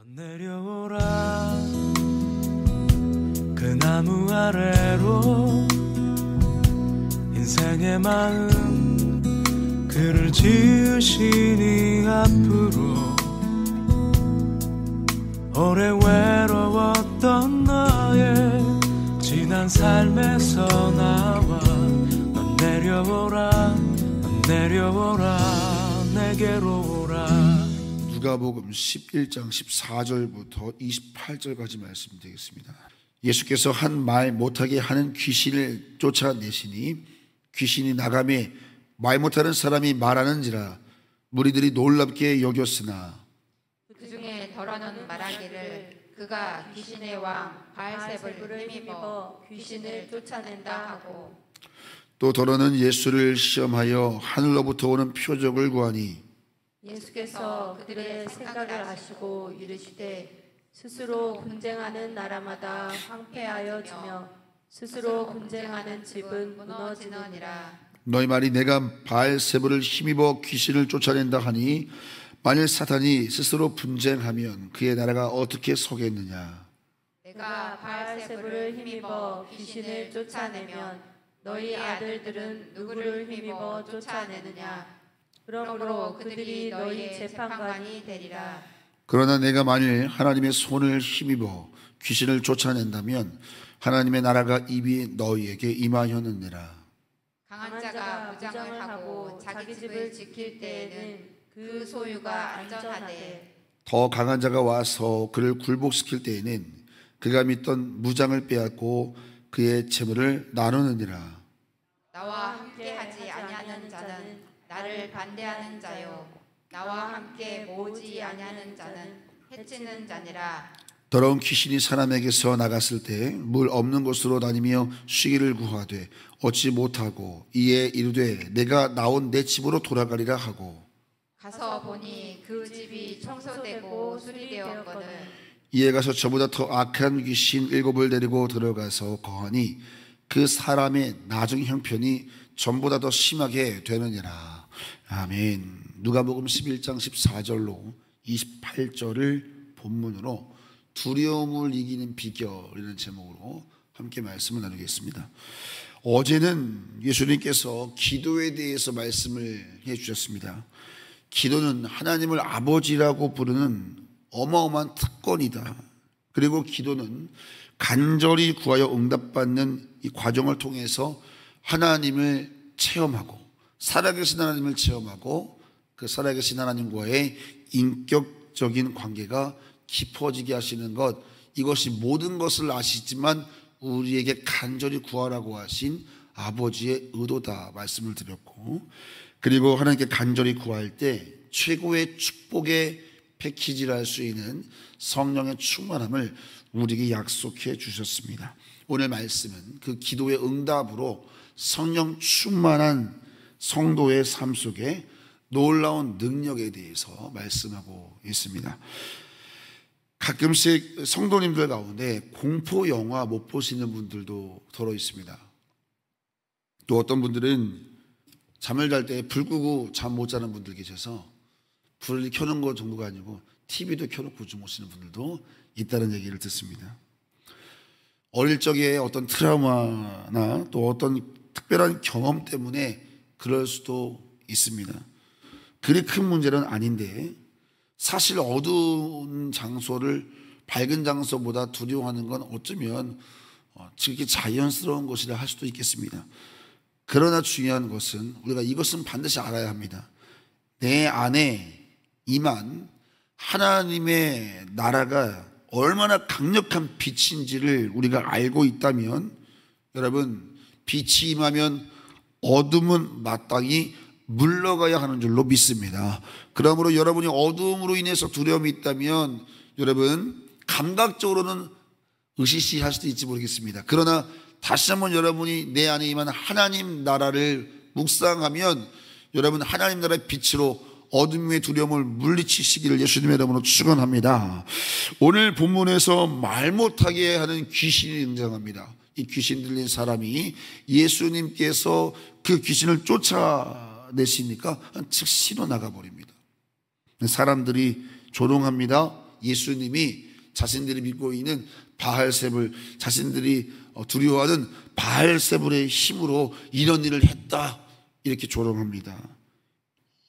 내려오라 그 나무 아래로 인생의 마음 그를 지으시니 앞으로 오래 외로웠던 너의 지난 삶에서 나와 넌 내려오라 넌 내려오라 내게로 오라. 누가복음 11장 14절부터 28절까지 말씀드리겠습니다. 예수께서 한 말 못하게 하는 귀신을 쫓아내시니 귀신이 나가매 말 못하는 사람이 말하는지라 무리들이 놀랍게 여겼으나 그 중에 더러는 말하기를 그가 귀신의 왕 바알세불을 힘입어 귀신을 쫓아낸다 하고 또 더러는 예수를 시험하여 하늘로부터 오는 표적을 구하니 예수께서 그들의 생각을 아시고 이르시되 스스로 분쟁하는 나라마다 황폐하여 지며 스스로 분쟁하는 집은 무너지느니라. 너희 말이 내가 바알세불을 힘입어 귀신을 쫓아낸다 하니 만일 사탄이 스스로 분쟁하면 그의 나라가 어떻게 서겠느냐. 내가 바알세불을 힘입어 귀신을 쫓아내면 너희 아들들은 누구를 힘입어 쫓아내느냐. 그러므로 그들이 너희 재판관이 되리라. 그러나 내가 만일 하나님의 손을 힘입어 귀신을 쫓아낸다면 하나님의 나라가 이미 너희에게 임하였느니라. 강한 자가 무장을 하고 자기 집을 지킬 때에는 그 소유가 안전하되 더 강한 자가 와서 그를 굴복시킬 때에는 그가 믿던 무장을 빼앗고 그의 재물을 나누느니라. 나와 함께하지 아니하는 자는 나를 반대하는 자요 나와 함께 모으지 아니하는 자는 해치는 자니라. 더러운 귀신이 사람에게서 나갔을 때 물 없는 곳으로 다니며 쉬기를 구하되 얻지 못하고 이에 이르되 내가 나온 내 집으로 돌아가리라 하고 가서 보니 그 집이 청소되고 수리되었거든. 이에 가서 저보다 더 악한 귀신 7을 데리고 들어가서 거하니 그 사람의 나중 형편이 전보다 더 심하게 되느니라. 아멘. 누가복음 11장 14절로 28절을 본문으로 두려움을 이기는 비결이라는 제목으로 함께 말씀을 나누겠습니다. 어제는 예수님께서 기도에 대해서 말씀을 해주셨습니다. 기도는 하나님을 아버지라고 부르는 어마어마한 특권이다. 그리고 기도는 간절히 구하여 응답받는 이 과정을 통해서 하나님을 체험하고 살아계신 하나님을 체험하고 그 살아계신 하나님과의 인격적인 관계가 깊어지게 하시는 것, 이것이 모든 것을 아시지만 우리에게 간절히 구하라고 하신 아버지의 의도다 말씀을 드렸고, 그리고 하나님께 간절히 구할 때 최고의 축복의 패키지를 할 수 있는 성령의 충만함을 우리에게 약속해 주셨습니다. 오늘 말씀은 그 기도의 응답으로 성령 충만한 성도의 삶 속에 놀라운 능력에 대해서 말씀하고 있습니다. 가끔씩 성도님들 가운데 공포 영화 못 보시는 분들도 더러 있습니다. 또 어떤 분들은 잠을 잘 때 불 끄고 잠 못 자는 분들 계셔서 불을 켜는 것 정도가 아니고 TV도 켜놓고 주무시는 분들도 있다는 얘기를 듣습니다. 어릴 적에 어떤 트라우마나 또 어떤 특별한 경험 때문에 그럴 수도 있습니다. 그리 큰 문제는 아닌데 사실 어두운 장소를 밝은 장소보다 두려워하는 건 어쩌면 지극히 자연스러운 것이라 할 수도 있겠습니다. 그러나 중요한 것은 우리가 이것은 반드시 알아야 합니다. 내 안에 임한 하나님의 나라가 얼마나 강력한 빛인지를 우리가 알고 있다면, 여러분, 빛이 임하면 어둠은 마땅히 물러가야 하는 줄로 믿습니다. 그러므로 여러분이 어두움으로 인해서 두려움이 있다면 여러분 감각적으로는 으시시할 수도 있지 모르겠습니다. 그러나 다시 한번 여러분이 내 안에 임한 하나님 나라를 묵상하면 여러분 하나님 나라의 빛으로 어둠의 두려움을 물리치시기를 예수님의 이름으로 축원합니다. 오늘 본문에서 말 못하게 하는 귀신이 등장합니다. 이 귀신 들린 사람이 예수님께서 그 귀신을 쫓아내시니까 즉시로 나가버립니다. 사람들이 조롱합니다. 예수님이 자신들이 믿고 있는 바알세불, 자신들이 두려워하는 바알세불의 힘으로 이런 일을 했다, 이렇게 조롱합니다.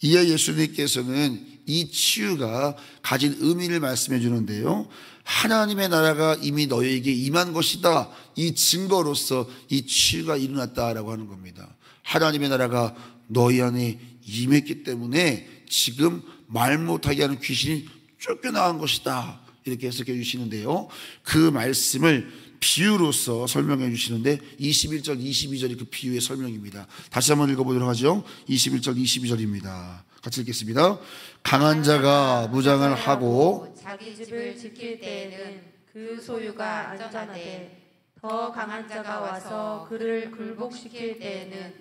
이에 예수님께서는 이 치유가 가진 의미를 말씀해 주는데요, 하나님의 나라가 이미 너희에게 임한 것이다, 이 증거로서 이 치유가 일어났다라고 하는 겁니다. 하나님의 나라가 너희 안에 임했기 때문에 지금 말 못하게 하는 귀신이 쫓겨나간 것이다, 이렇게 해석해 주시는데요, 그 말씀을 비유로서 설명해 주시는데 21절 22절이 그 비유의 설명입니다. 다시 한번 읽어보도록 하죠. 21절 22절입니다 같이 읽겠습니다. 강한 자가 무장을 하고 자기 집을 지킬 때에는 그 소유가 안전하되, 더 강한 자가 와서 그를 굴복시킬 때에는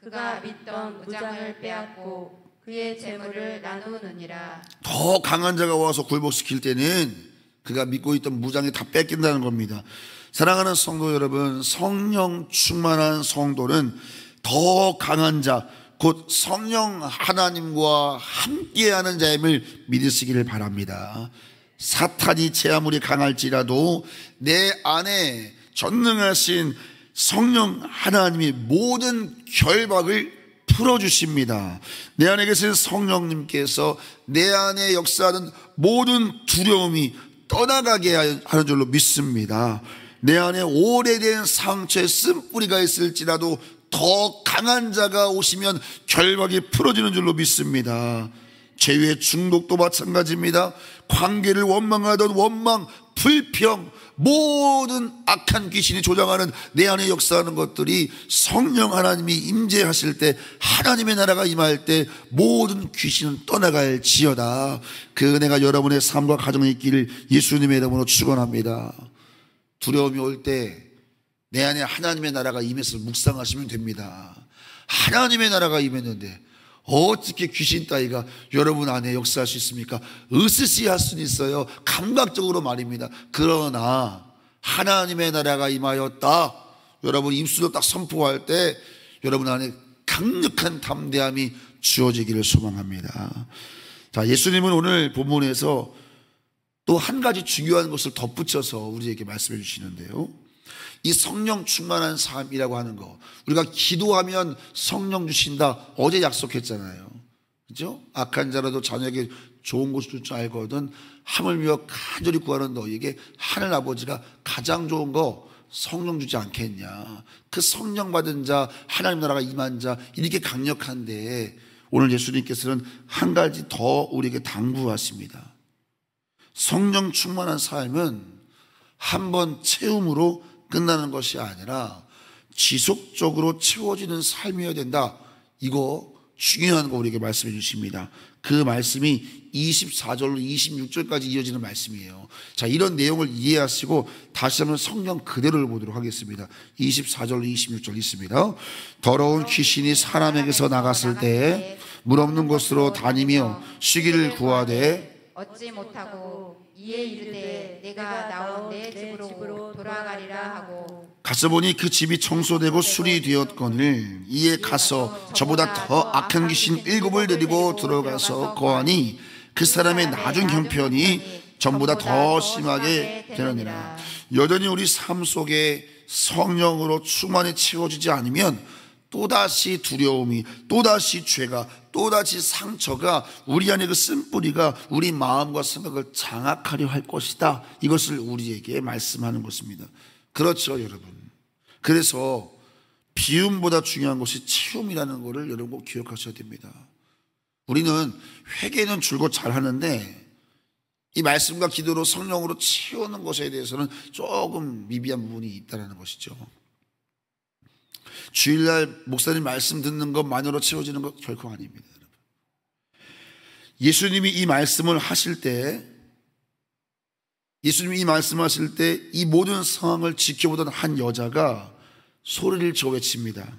그가 믿던 무장을 빼앗고 그의 재물을 나누느니라. 더 강한 자가 와서 굴복시킬 때는 그가 믿고 있던 무장이 다 뺏긴다는 겁니다. 사랑하는 성도 여러분, 성령 충만한 성도는 더 강한 자, 곧 성령 하나님과 함께하는 자임을 믿으시기를 바랍니다. 사탄이 제 아무리 강할지라도 내 안에 전능하신 성령 하나님이 모든 결박을 풀어주십니다. 내 안에 계신 성령님께서 내 안에 역사하는 모든 두려움이 떠나가게 하는 줄로 믿습니다. 내 안에 오래된 상처의 쓴뿌리가 있을지라도 더 강한 자가 오시면 결박이 풀어지는 줄로 믿습니다. 죄의 중독도 마찬가지입니다. 관계를 원망하던 원망, 불평, 모든 악한 귀신이 조장하는 내 안에 역사하는 것들이 성령 하나님이 임재하실 때, 하나님의 나라가 임할 때 모든 귀신은 떠나갈지어다. 그 은혜가 여러분의 삶과 가정에 있기를 예수님의 이름으로 축원합니다. 두려움이 올 때 내 안에 하나님의 나라가 임해서 묵상하시면 됩니다. 하나님의 나라가 임했는데 어떻게 귀신 따위가 여러분 안에 역사할 수 있습니까? 으스시할 수는 있어요, 감각적으로 말입니다. 그러나 하나님의 나라가 임하였다, 여러분 입술로 딱 선포할 때 여러분 안에 강력한 담대함이 주어지기를 소망합니다. 자, 예수님은 오늘 본문에서 또 한 가지 중요한 것을 덧붙여서 우리에게 말씀해 주시는데요, 이 성령 충만한 삶이라고 하는 거, 우리가 기도하면 성령 주신다, 어제 약속했잖아요. 그죠? 악한 자라도 자녀에게 좋은 것을 줄 줄 알거든 하물며 간절히 구하는 너희에게 하늘 아버지가 가장 좋은 거 성령 주지 않겠냐. 그 성령 받은 자, 하나님 나라가 임한 자, 이렇게 강력한데 오늘 예수님께서는 한 가지 더 우리에게 당부하십니다. 성령 충만한 삶은 한 번 채움으로 끝나는 것이 아니라 지속적으로 채워지는 삶이어야 된다. 이거 중요한 거 우리에게 말씀해 주십니다. 그 말씀이 24절로 26절까지 이어지는 말씀이에요. 자, 이런 내용을 이해하시고 다시 한번 성경 그대로를 보도록 하겠습니다. 24절로 26절 있습니다. 더러운 귀신이 사람에게서 나갔을 때 물 없는 곳으로 다니며 쉬기를 구하되 얻지 못하고 이에 이르되 내가 나온 내 집으로 돌아가리라 하고, 가서 보니 그 집이 청소되고 수리되었거늘 이에 가서 저보다 더 악한 귀신 7을 데리고 들어가서 거하니 그 사람의 나중 형편이 전보다 더 심하게 되느니라. 여전히 우리 삶 속에 성령으로 충만히 채워지지 않으면 또다시 두려움이, 또다시 죄가, 또다시 상처가 우리 안에 그 쓴뿌리가 우리 마음과 생각을 장악하려 할 것이다. 이것을 우리에게 말씀하는 것입니다. 그렇죠, 여러분. 그래서 비움보다 중요한 것이 채움이라는 것을 여러분 꼭 기억하셔야 됩니다. 우리는 회개는 줄곧 잘하는데 이 말씀과 기도로 성령으로 채우는 것에 대해서는 조금 미비한 부분이 있다는 것이죠. 주일날 목사님 말씀 듣는 것만으로 채워지는 것 결코 아닙니다. 여러분. 예수님이 이 말씀을 하실 때, 예수님이 이 말씀하실 때 이 모든 상황을 지켜보던 한 여자가 소리를 지어 외칩니다.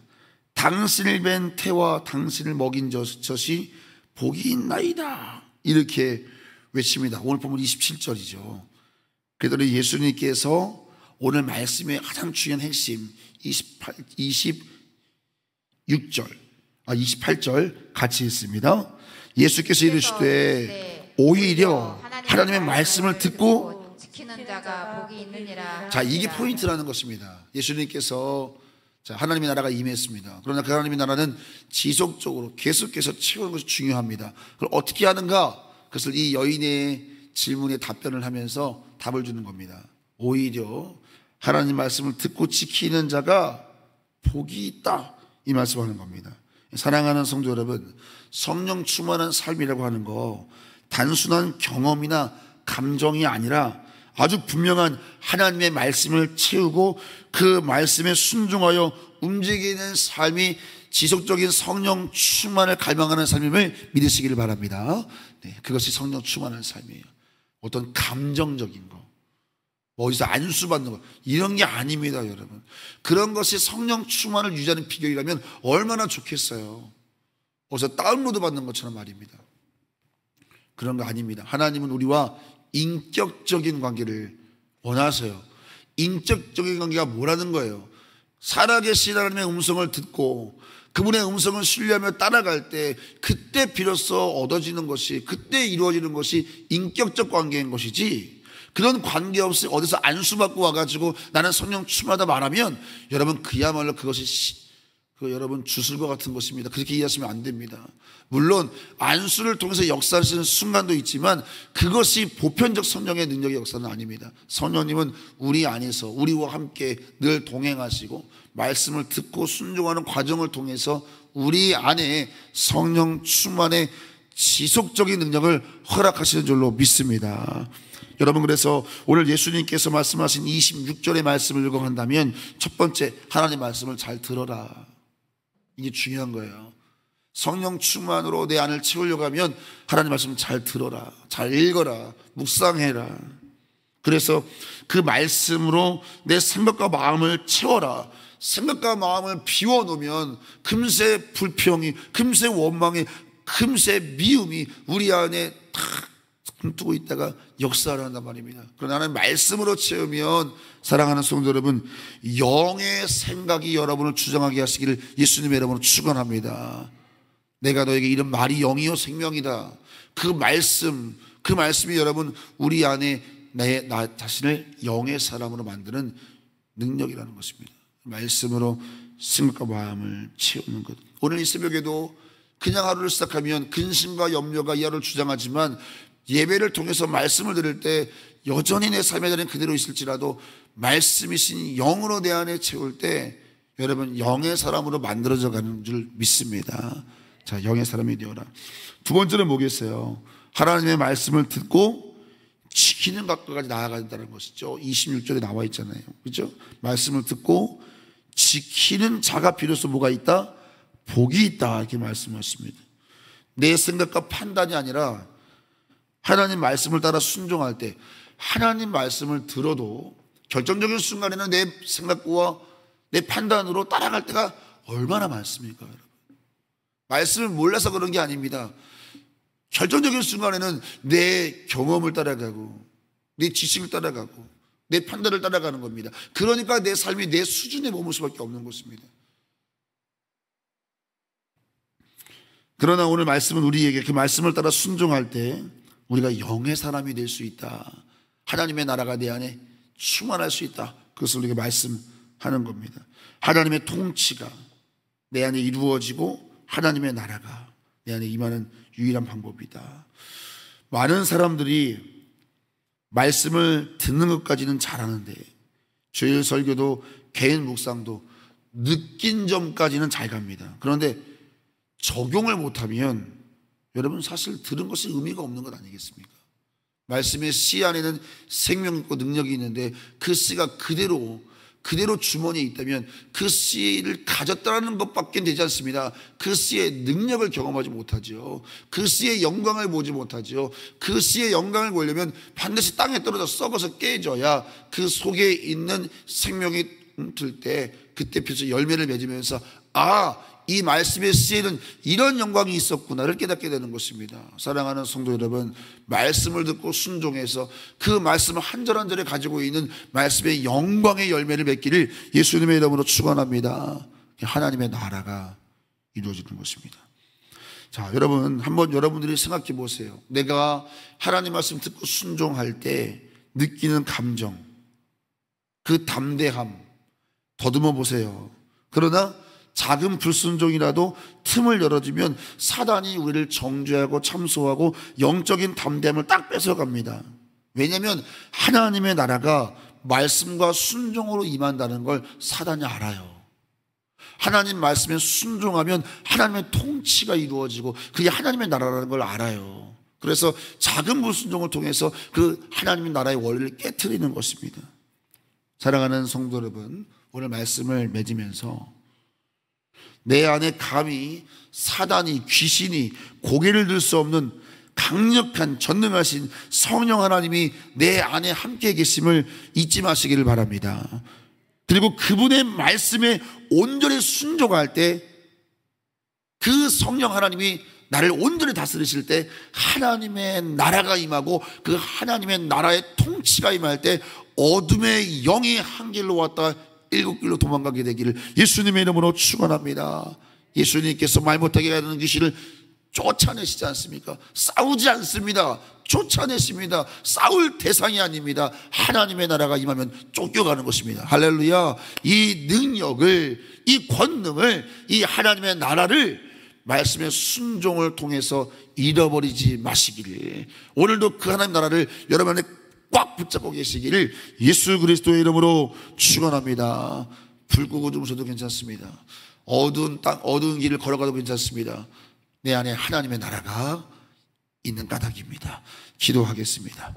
당신을 뵌 태와 당신을 먹인 젖이 복이 있나이다. 이렇게 외칩니다. 오늘 보면 27절이죠. 그랬더니 예수님께서 오늘 말씀의 가장 중요한 핵심 28절 같이 있습니다. 예수께서 이르시되 오히려 하나님의 말씀을 듣고 지키는 자가 복이 있느니라. 자, 이게 포인트라는 것입니다. 예수님께서 자, 하나님의 나라가 임했습니다. 그러나 그 하나님의 나라는 지속적으로 계속해서 채우는 것이 중요합니다. 그걸 어떻게 하는가? 그것을 이 여인의 질문에 답변을 하면서 답을 주는 겁니다. 오히려 하나님 말씀을 듣고 지키는 자가 복이 있다, 이 말씀하는 겁니다. 사랑하는 성도 여러분, 성령 충만한 삶이라고 하는 거 단순한 경험이나 감정이 아니라 아주 분명한 하나님의 말씀을 채우고 그 말씀에 순종하여 움직이는 삶이 지속적인 성령 충만을 갈망하는 삶임을 믿으시기를 바랍니다. 네, 그것이 성령 충만한 삶이에요. 어떤 감정적인 거, 어디서 안수받는 거, 이런 게 아닙니다, 여러분. 그런 것이 성령 충만을 유지하는 비결이라면 얼마나 좋겠어요. 어디서 다운로드 받는 것처럼 말입니다. 그런 거 아닙니다. 하나님은 우리와 인격적인 관계를 원하세요. 인격적인 관계가 뭐라는 거예요? 살아계신 하나님의 음성을 듣고 그분의 음성을 신뢰하며 따라갈 때 그때 비로소 얻어지는 것이, 그때 이루어지는 것이 인격적 관계인 것이지, 그런 관계 없이 어디서 안수받고 와가지고 나는 성령 충만하다 말하면 여러분 그야말로 그것이 여러분 주술과 같은 것입니다. 그렇게 이해하시면 안 됩니다. 물론 안수를 통해서 역사하시는 순간도 있지만 그것이 보편적 성령의 능력의 역사는 아닙니다. 성령님은 우리 안에서 우리와 함께 늘 동행하시고 말씀을 듣고 순종하는 과정을 통해서 우리 안에 성령 충만의 지속적인 능력을 허락하시는 줄로 믿습니다. 여러분, 그래서 오늘 예수님께서 말씀하신 26절의 말씀을 읽어간다면 첫 번째, 하나님의 말씀을 잘 들어라. 이게 중요한 거예요. 성령 충만으로 내 안을 채우려고 하면 하나님 말씀 잘 들어라, 잘 읽어라, 묵상해라. 그래서 그 말씀으로 내 생각과 마음을 채워라. 생각과 마음을 비워놓으면 금세 불평이, 금세 원망이, 금세 미움이 우리 안에 탁 숨뜨고 있다가 역사를 한단 말입니다. 그러나 하나님 말씀으로 채우면, 사랑하는 성도 여러분, 영의 생각이 여러분을 주장하게 하시기를 예수님의 이름으로 축원합니다. 내가 너에게 이런 말이 영이요 생명이다. 그 말씀이 여러분 우리 안에 나 자신을 영의 사람으로 만드는 능력이라는 것입니다. 말씀으로 생각과 마음을 채우는 것. 오늘 이 새벽에도 그냥 하루를 시작하면 근심과 염려가 이 하루를 주장하지만 예배를 통해서 말씀을 들을 때 여전히 내 삶의 자리는 그대로 있을지라도 말씀이신 영으로 내 안에 채울 때 여러분 영의 사람으로 만들어져 가는 줄 믿습니다. 자, 영의 사람이 되어라. 두 번째는 뭐겠어요? 하나님의 말씀을 듣고 지키는 것까지 나아간다는 것이죠. 26절에 나와 있잖아요. 그렇죠? 말씀을 듣고 지키는 자가 비로소 뭐가 있다? 복이 있다, 이렇게 말씀하십니다. 내 생각과 판단이 아니라 하나님 말씀을 따라 순종할 때, 하나님 말씀을 들어도 결정적인 순간에는 내 생각과 내 판단으로 따라갈 때가 얼마나 많습니까, 여러분? 말씀을 몰라서 그런 게 아닙니다. 결정적인 순간에는 내 경험을 따라가고 내 지식을 따라가고 내 판단을 따라가는 겁니다. 그러니까 내 삶이 내 수준에 머물 수밖에 없는 것입니다. 그러나 오늘 말씀은 우리에게 그 말씀을 따라 순종할 때 우리가 영의 사람이 될 수 있다. 하나님의 나라가 내 안에 충만할 수 있다. 그것을 우리에게 말씀하는 겁니다. 하나님의 통치가 내 안에 이루어지고 하나님의 나라가 내 안에 임하는 유일한 방법이다. 많은 사람들이 말씀을 듣는 것까지는 잘하는데 주일 설교도 개인 묵상도 느낀 점까지는 잘 갑니다. 그런데 적용을 못하면 여러분 사실 들은 것이 의미가 없는 것 아니겠습니까? 말씀의 씨 안에는 생명이 있고 능력이 있는데 그 씨가 그대로 주머니에 있다면 그 씨를 가졌다는 것밖에 되지 않습니다. 그 씨의 능력을 경험하지 못하죠. 그 씨의 영광을 보지 못하죠. 그 씨의 영광을 보려면 반드시 땅에 떨어져 썩어서 깨져야 그 속에 있는 생명이 들 때 그때 비로소 열매를 맺으면서 이 말씀의 씨에는 이런 영광이 있었구나를 깨닫게 되는 것입니다. 사랑하는 성도 여러분, 말씀을 듣고 순종해서 그 말씀을 한 절 한 절에 가지고 있는 말씀의 영광의 열매를 맺기를 예수님의 이름으로 축원합니다. 하나님의 나라가 이루어지는 것입니다. 자, 여러분 한번 여러분들이 생각해 보세요. 내가 하나님 말씀 듣고 순종할 때 느끼는 감정, 그 담대함 더듬어 보세요. 그러나 작은 불순종이라도 틈을 열어주면 사단이 우리를 정죄하고 참소하고 영적인 담대함을 딱 뺏어갑니다. 왜냐하면 하나님의 나라가 말씀과 순종으로 임한다는 걸 사단이 알아요. 하나님 말씀에 순종하면 하나님의 통치가 이루어지고 그게 하나님의 나라라는 걸 알아요. 그래서 작은 불순종을 통해서 그 하나님의 나라의 원리를 깨트리는 것입니다. 사랑하는 성도 여러분, 오늘 말씀을 맺으면서 내 안에 감히 사단이, 귀신이 고개를 들 수 없는 강력한 전능하신 성령 하나님이 내 안에 함께 계심을 잊지 마시기를 바랍니다. 그리고 그분의 말씀에 온전히 순종할 때 그 성령 하나님이 나를 온전히 다스리실 때 하나님의 나라가 임하고 그 하나님의 나라의 통치가 임할 때 어둠의 영이 한 길로 왔다 일곱 길로 도망가게 되기를 예수님의 이름으로 축원합니다. 예수님께서 말 못하게 하는 귀신을 쫓아내시지 않습니까? 싸우지 않습니다. 쫓아내십니다. 싸울 대상이 아닙니다. 하나님의 나라가 임하면 쫓겨가는 것입니다. 할렐루야. 이 능력을, 이 권능을, 이 하나님의 나라를 말씀의 순종을 통해서 잃어버리지 마시기를, 오늘도 그 하나님 나라를 여러분 안에 꽉 붙잡고 계시기를 예수 그리스도의 이름으로 축원합니다. 불 끄고 주무셔도 괜찮습니다. 어두운 땅, 어두운 길을 걸어가도 괜찮습니다. 내 안에 하나님의 나라가 있는 까닭입니다. 기도하겠습니다.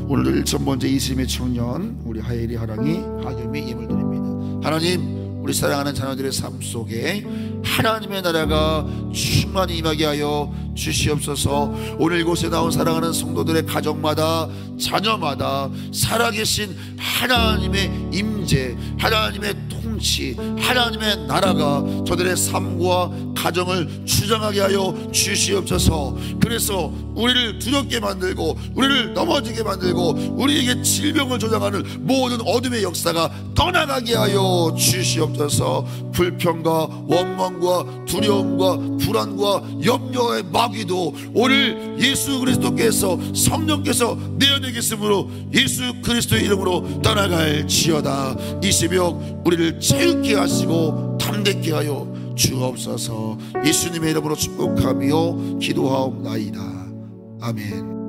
오늘 1,000번째 이스라엘 청년 우리 하예리 하랑이 하겸이 예물 드립니다. 하나님, 우리 사랑하는 자녀들의 삶 속에 하나님의 나라가 충만히 임하게 하여 주시옵소서. 오늘 이곳에 나온 사랑하는 성도들의 가정마다, 자녀마다 살아계신 하나님의 임재, 하나님의 통치, 하나님의 나라가 저들의 삶과 가정을 주장하게 하여 주시옵소서. 그래서 우리를 두렵게 만들고 우리를 넘어지게 만들고 우리에게 질병을 조장하는 모든 어둠의 역사가 떠나가게 하여 주시옵소서. 불평과 원망과 두려움과 불안과 염려의 마귀도 오늘 예수 그리스도께서, 성령께서 내 안에 계심으로 예수 그리스도의 이름으로 떠나갈지어다. 이 새벽 우리를 채우게 하시고 담대케 하여 주옵소서. 예수님의 이름으로 축복하며 기도하옵나이다. 아멘.